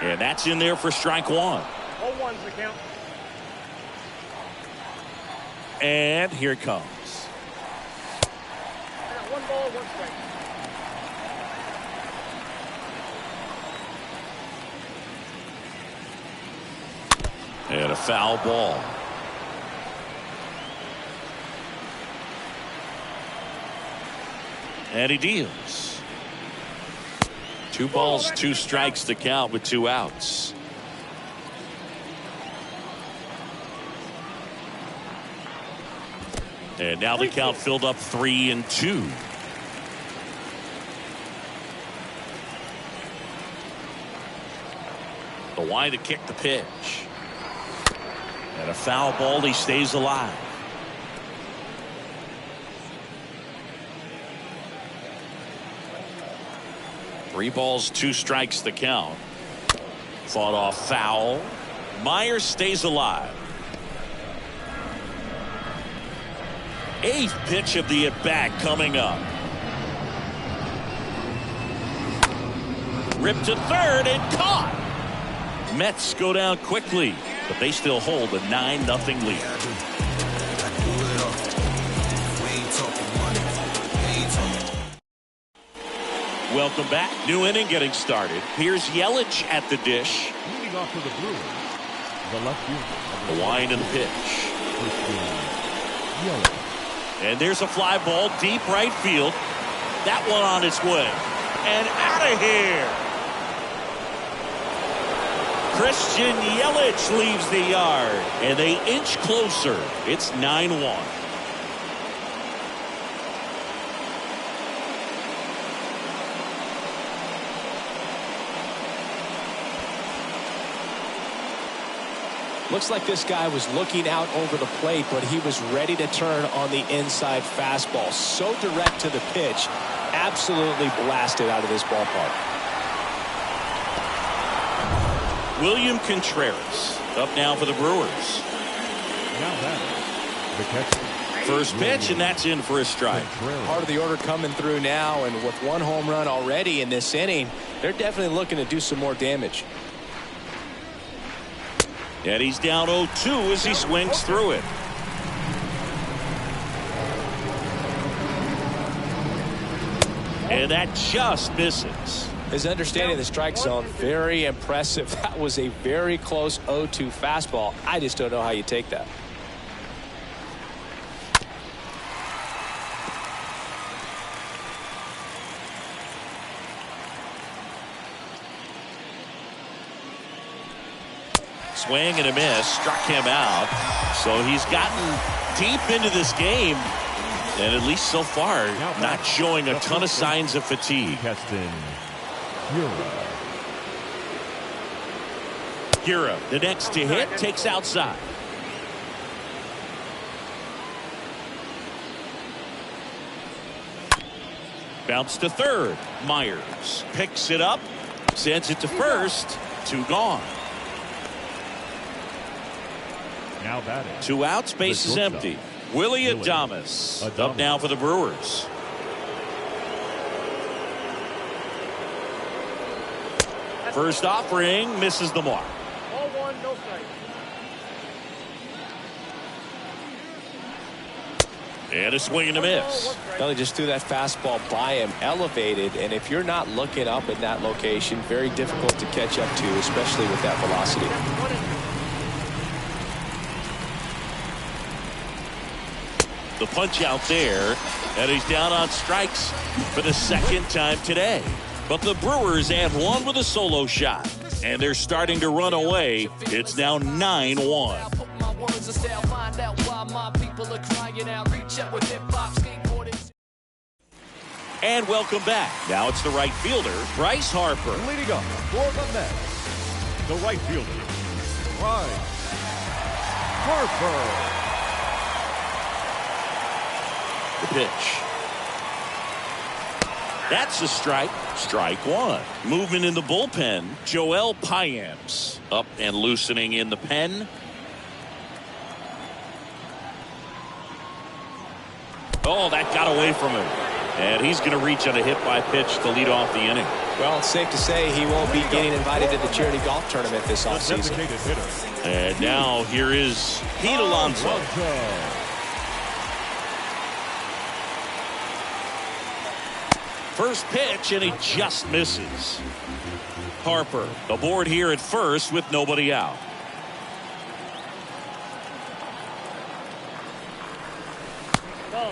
And that's in there for strike 1. 0-1's the count. And here it comes. 1 ball, 1 strike. And a foul ball. And he deals. 2 balls, 2 strikes to count with 2 outs. And now the count filled up 3-2. The wide to kick the pitch. And a foul ball. He stays alive. Three balls, 2 strikes the count. Fought off foul. Myers stays alive. 8th pitch of the at-bat coming up. Ripped to third and caught. Mets go down quickly, but they still hold a 9-0 lead. Welcome back. New inning getting started. Here's Yelich at the dish. Leading off for the Brewers, the left fielder. The wind and the pitch. Yelich. And there's a fly ball deep right field. That one on its way. And out of here. Christian Yelich leaves the yard. And they inch closer. It's 9-1. Looks like this guy was looking out over the plate, but he was ready to turn on the inside fastball. So direct to the pitch. Absolutely blasted out of this ballpark. William Contreras up now for the Brewers. Now that the catcher. First pitch, and that's in for a strike. Part of the order coming through now, and with one home run already in this inning, they're definitely looking to do some more damage. And he's down 0-2 as he swings through it. And that just misses. His understanding of the strike zone, very impressive. That was a very close 0-2 fastball. I just don't know how you take that. Swing and a miss, struck him out. So he's gotten deep into this game, and at least so far, not showing a ton of signs of fatigue. Gura, the next to hit, takes outside. Bounce to third. Myers picks it up, sends it to first. 2 gone. Now batting. 2 outs, base is empty. Willie Adames up now for the Brewers. First offering misses the mark. Ball 1, no strike. And a swing and a miss. Well, he just threw that fastball by him, elevated, and if you're not looking up in that location, very difficult to catch up to, especially with that velocity. The punch out there, and he's down on strikes for the second time today. But the Brewers add 1 with a solo shot, and they're starting to run away. It's now 9-1. And welcome back. Now it's the right fielder, Bryce Harper. Leading up for the Mets, the right fielder, Bryce Harper. The pitch. That's a strike. Strike 1. Moving in the bullpen, Joel Payamps up and loosening in the pen. Oh, that got away from him. And he's going to reach on a hit by pitch to lead off the inning. Well, it's safe to say he won't be getting invited to the charity golf tournament this offseason. And now here is Pete Alonso. First pitch, and he just misses. Harper aboard here at first with nobody out.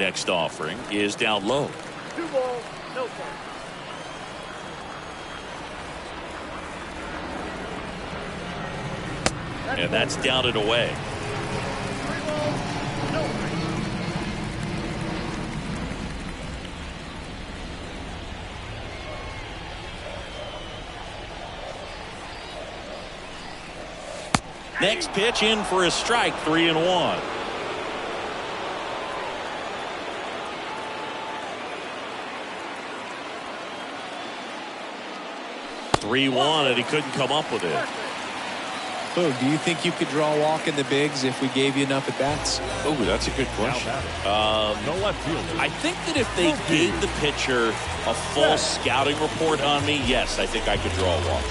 Next offering is down low. 2 balls, no strike. And that's down and away. 3 balls, no strike. Next pitch in for a strike, 3-1. And he couldn't come up with it. Boo, do you think you could draw a walk in the bigs if we gave you enough at bats? Oh, that's a good question. I think that if they gave the pitcher a full scouting report on me, yes, I think I could draw a walk.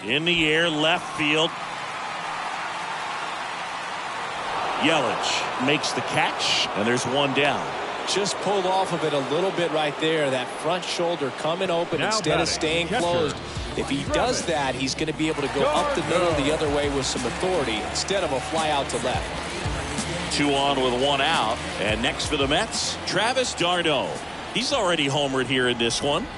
In the air, left field. Yelich makes the catch, and there's 1 down. Just pulled off of it a little bit right there. That front shoulder coming open now instead of staying closed. If he does that, he's going to be able to go up the middle the other way with some authority instead of a fly out to left. 2 on with 1 out. And next for the Mets, Travis d'Arnaud. He's already homered here in this one.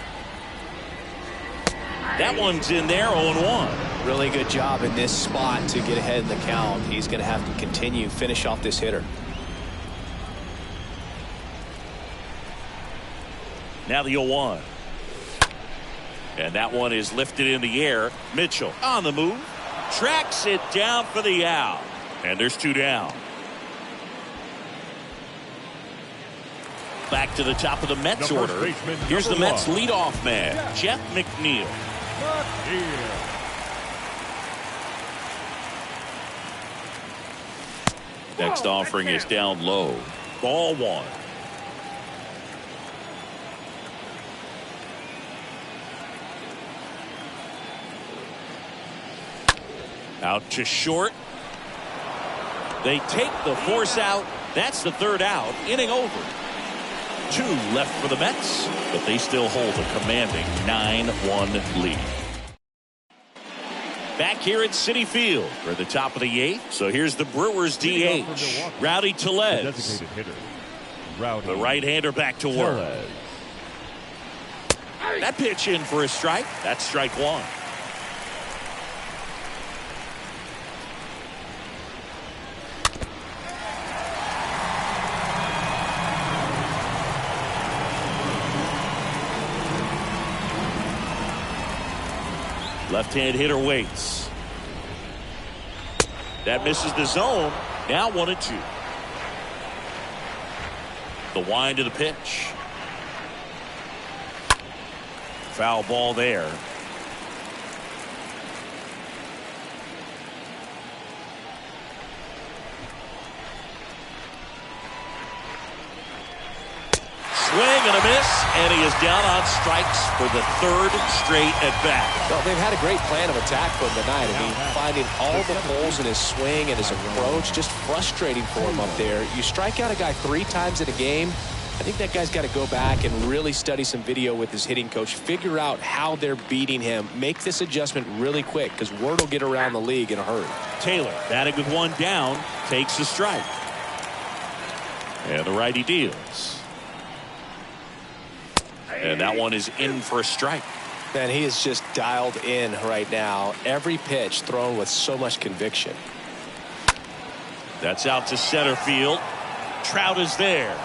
That one's in there, 0-1. Really good job in this spot to get ahead in the count. He's going to have to finish off this hitter. Now the 0-1. And that one is lifted in the air. Mitchell on the move. Tracks it down for the out. And there's 2 down. Back to the top of the Mets order. Here's the Mets leadoff man, Jeff McNeil. Next offering is down low. Ball 1. Out to short. They take the force out. That's the 3rd out. Inning over. 2 left for the Mets, but they still hold a commanding 9-1 lead. Back here at Citi Field for the top of the 8th. So here's the Brewers DH, Rowdy Tellez. The right-hander back to work. That pitch in for a strike. That's strike 1. Left-hand hitter waits. That misses the zone. Now 1-2. The wind of the pitch. Foul ball there. Swing and a miss, and he is down on strikes for the 3rd straight at bat. Well, they've had a great plan of attack for him tonight. I mean, finding all the holes in his swing and his approach, just frustrating for him up there. You strike out a guy 3 times in a game, I think that guy's got to go back and really study some video with his hitting coach, figure out how they're beating him, make this adjustment really quick, because word will get around the league in a hurry. Taylor, batting with 1 down, takes a strike. And the righty deals. And that one is in for a strike. Man, he is just dialed in right now. Every pitch thrown with so much conviction. That's out to center field. Trout is there.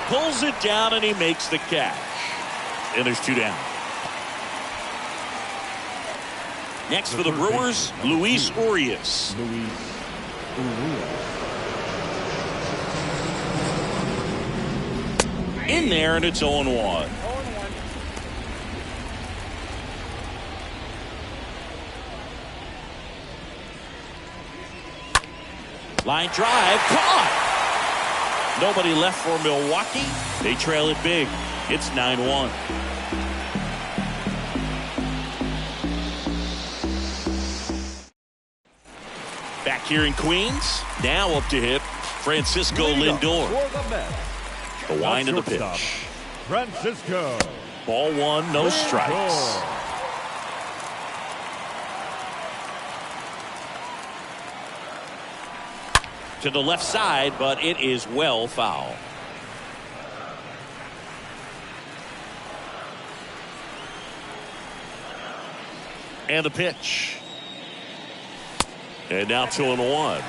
Pulls it down and he makes the catch. And there's 2 down. Next for the Brewers, Luis Urias. In there, and it's 0-1. Line drive, caught. Nobody left for Milwaukee. They trail it big. It's 9-1. Back here in Queens, now up to hit Francisco Lindor. The wind of the pitch. Francisco. Ball 1, no strikes. To the left side, but it is well foul. And the pitch. And now 2-1.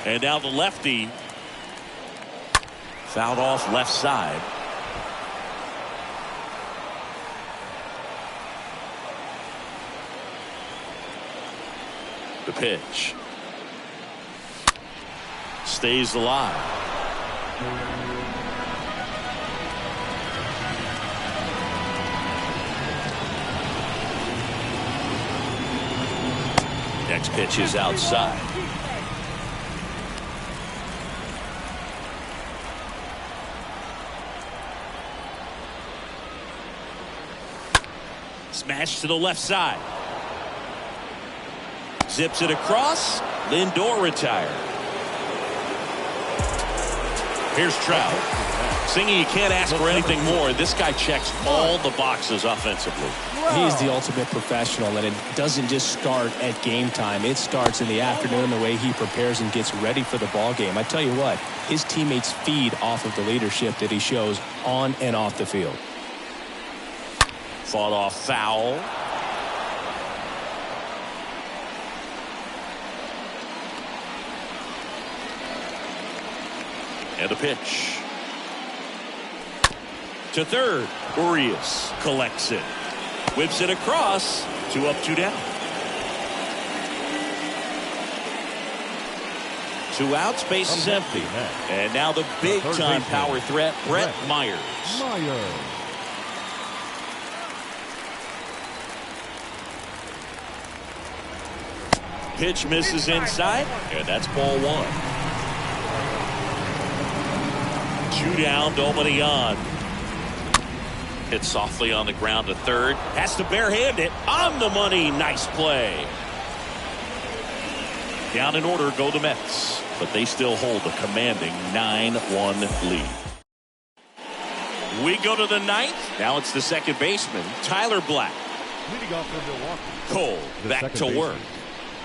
And now the lefty. Fouled off left side. The pitch. Stays alive. Next pitch is outside. Smash to the left side. Zips it across. Lindor retired. Here's Trout. Singing, you can't ask for anything more. This guy checks all the boxes offensively. He is the ultimate professional, and it doesn't just start at game time. It starts in the afternoon, the way he prepares and gets ready for the ball game. I tell you what, his teammates feed off of the leadership that he shows on and off the field. Fought off foul. And the pitch. To third. Urias collects it. Whips it across. 2 up, 2 down. 2 outs, base is empty. And now the big-time power threat, Brett Myers. Pitch misses inside, and that's ball 1. 2 down, nobody on. Hit softly on the ground to third. Has to barehand it. On the money. Nice play. Down in order go the Mets, but they still hold a commanding 9-1 lead. We go to the 9th. Now it's the second baseman, Tyler Black. Leading off for Milwaukee. Cole back to work.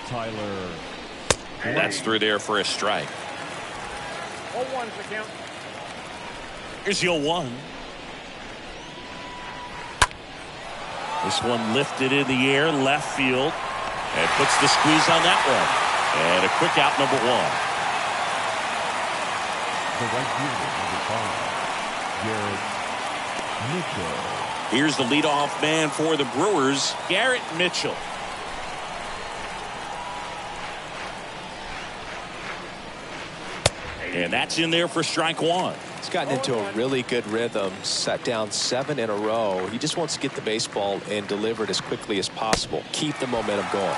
Tyler. And that's through there for a strike. 0-1 is the count. Here's the 0-1. This one lifted in the air, left field, and puts the squeeze on that one. And a quick out, number 1. The right fielder, number 5, Garrett Mitchell. Here's the leadoff man for the Brewers, Garrett Mitchell. And that's in there for strike 1. He's gotten into a really good rhythm, set down 7 in a row. He just wants to get the baseball and deliver it as quickly as possible. Keep the momentum going.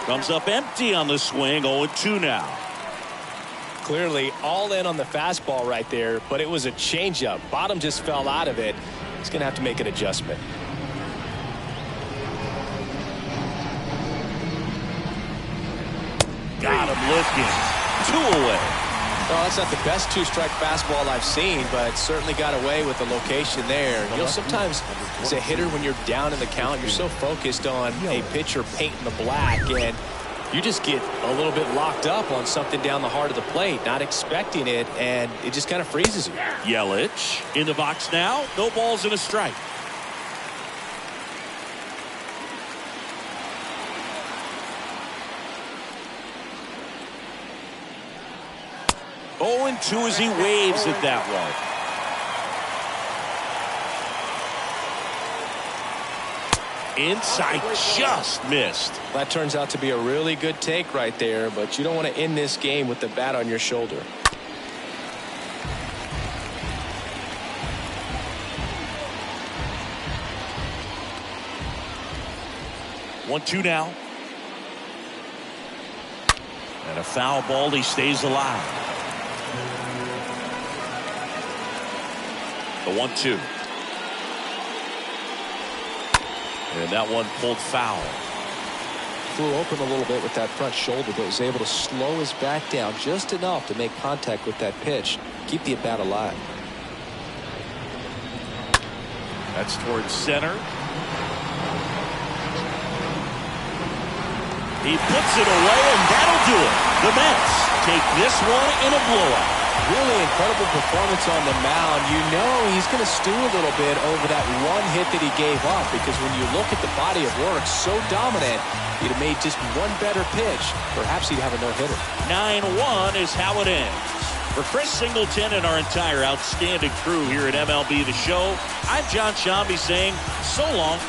Comes up empty on the swing, 0-2 now. Clearly all in on the fastball right there, but it was a changeup. Bottom just fell out of it. He's going to have to make an adjustment. Got him looking. 2 away. Well, that's not the best 2-strike fastball I've seen, but certainly got away with the location there. You know, sometimes as a hitter, when you're down in the count, you're so focused on a pitcher painting the black, and you just get a little bit locked up on something down the heart of the plate, not expecting it, and it just kind of freezes you. Yelich in the box now. No balls and a strike. Oh, and 2 as he waves it that way. Inside, just missed. That turns out to be a really good take right there, but you don't want to end this game with the bat on your shoulder. One, 2 now. And a foul ball, he stays alive. The 1-2. And that one pulled foul. Flew open a little bit with that front shoulder, but was able to slow his back down just enough to make contact with that pitch. Keep the at-bat alive. That's towards center. He puts it away, and that'll do it. The Mets take this one in a blowout. Really incredible performance on the mound. You know he's going to stew a little bit over that one hit that he gave up, because when you look at the body of work, so dominant, he'd have made just one better pitch. Perhaps he'd have a no-hitter. 9-1 is how it ends. For Chris Singleton and our entire outstanding crew here at MLB The Show, I'm John Shambi saying so long.